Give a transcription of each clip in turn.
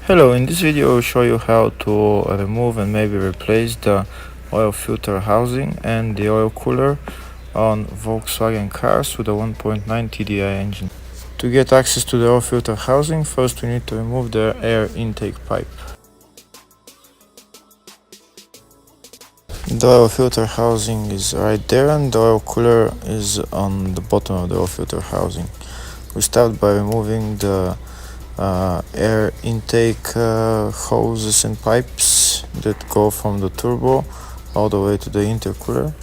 Hello, in this video I will show you how to remove and maybe replace the oil filter housing and the oil cooler on Volkswagen cars with a 1.9 TDI engine. To get access to the oil filter housing, first we need to remove the air intake pipe. The oil filter housing is right there and the oil cooler is on the bottom of the oil filter housing. We start by removing the air intake hoses and pipes that go from the turbo all the way to the intercooler.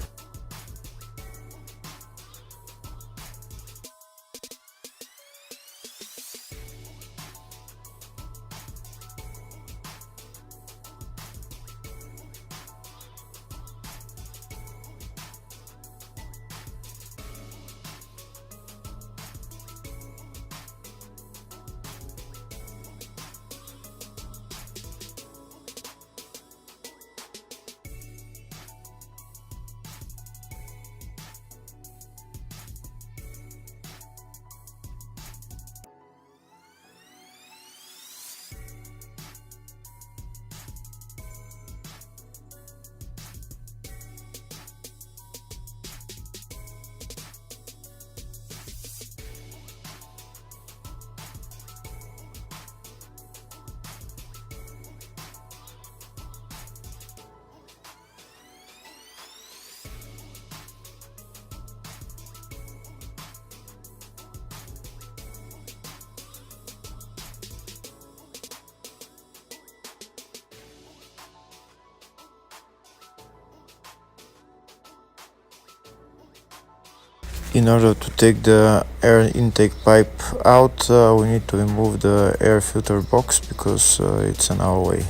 In order to take the air intake pipe out, we need to remove the air filter box because it's in our way.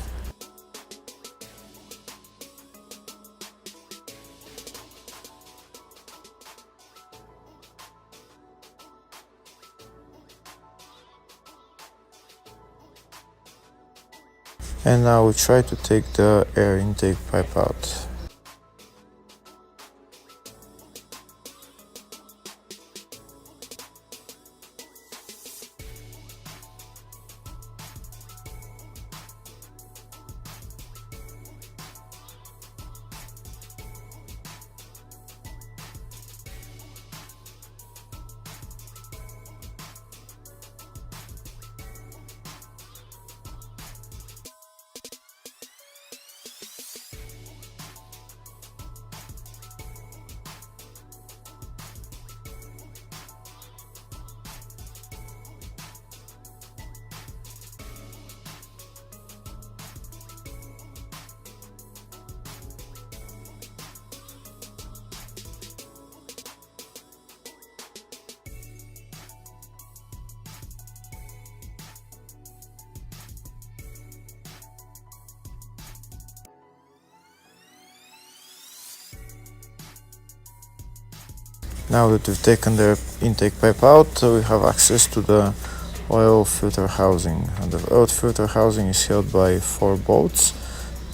And now we try to take the air intake pipe out. Now that we've taken the intake pipe out, we have access to the oil filter housing. And the oil filter housing is held by 4 bolts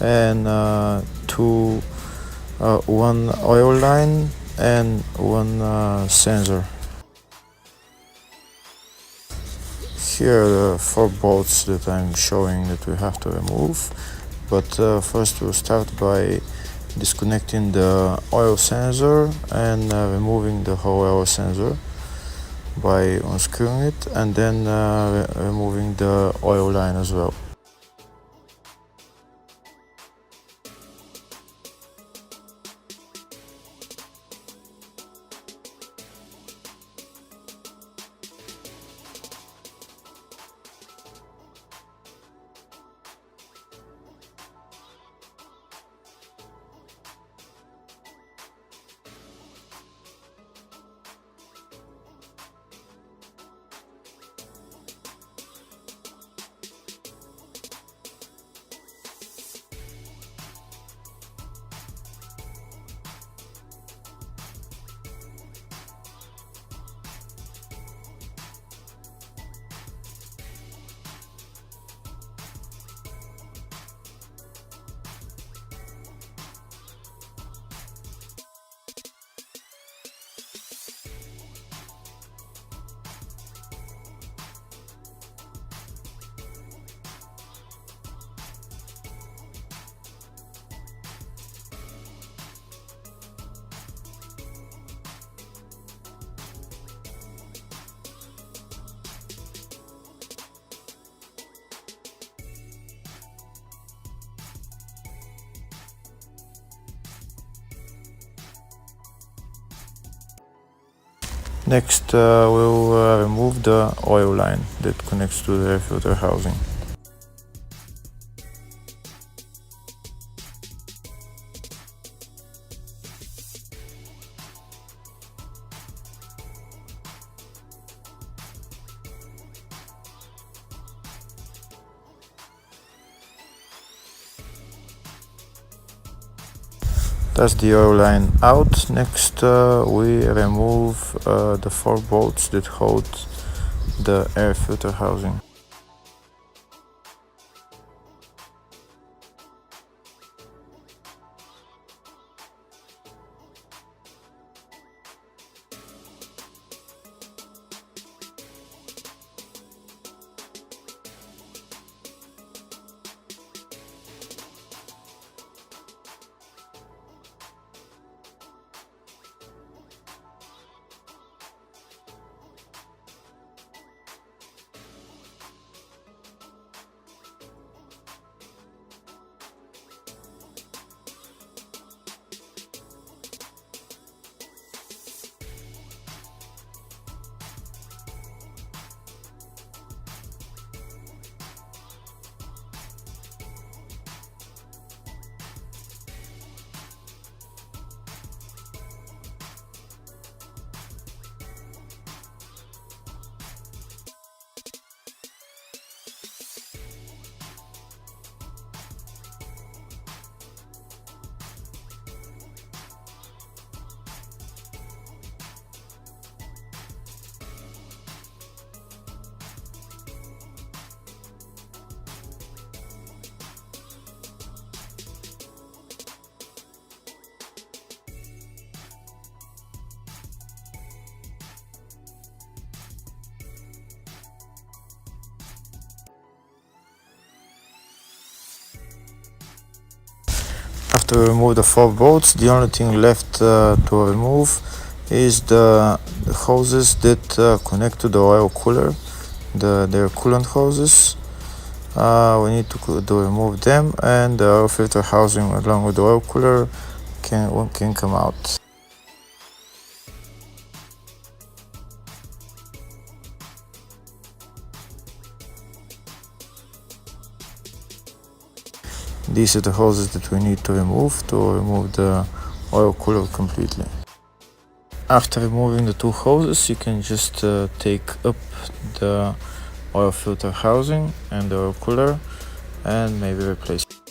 and one oil line and one sensor. Here are the 4 bolts that I'm showing that we have to remove, but first we'll start by disconnecting the oil sensor and removing the whole oil sensor by unscrewing it, and then removing the oil line as well. Next, we'll remove the oil line that connects to the air filter housing. That's the oil line out. Next, we remove the 4 bolts that hold the air filter housing. After we remove the 4 bolts, the only thing left to remove is the hoses that connect to the oil cooler, their coolant hoses. We need to remove them, and the oil filter housing along with the oil cooler can come out. These are the hoses that we need to remove the oil cooler completely. After removing the 2 hoses, you can just take up the oil filter housing and the oil cooler and maybe replace it.